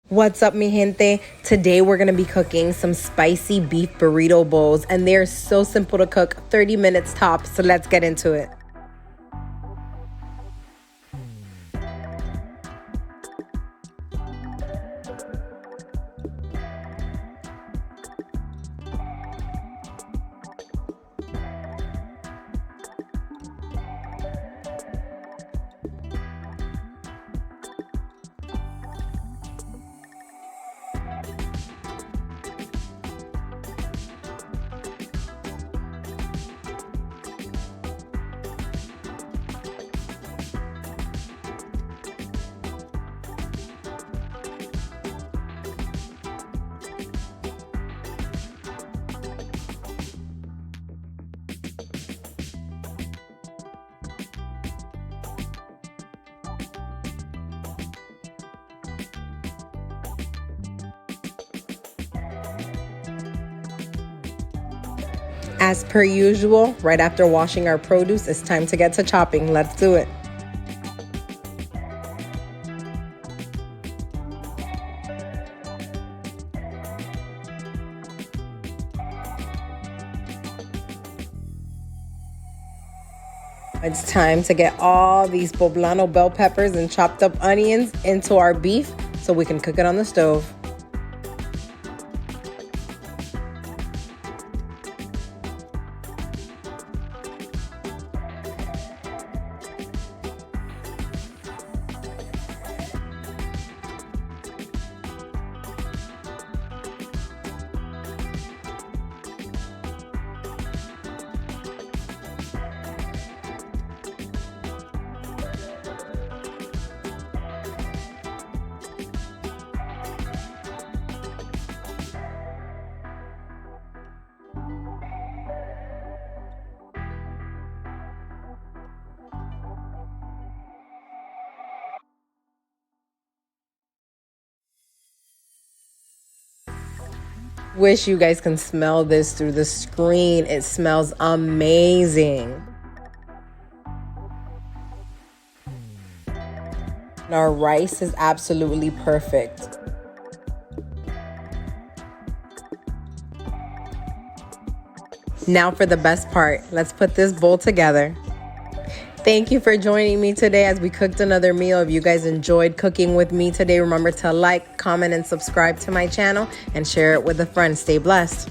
What's up, mi gente? Today we're gonna be cooking some spicy beef burrito bowls, and they're so simple to cook, 30 minutes tops, so let's get into it. As per usual, right after washing our produce, it's time to get to chopping. Let's do it. It's time to get all these poblano bell peppers and chopped up onions into our beef so we can cook it on the stove. Wish you guys can smell this through the screen. It smells amazing. And our rice is absolutely perfect. Now for the best part. Let's put this bowl together. Thank you for joining me today as we cooked another meal. If you guys enjoyed cooking with me today, remember to like, comment, and subscribe to my channel and share it with a friend. Stay blessed.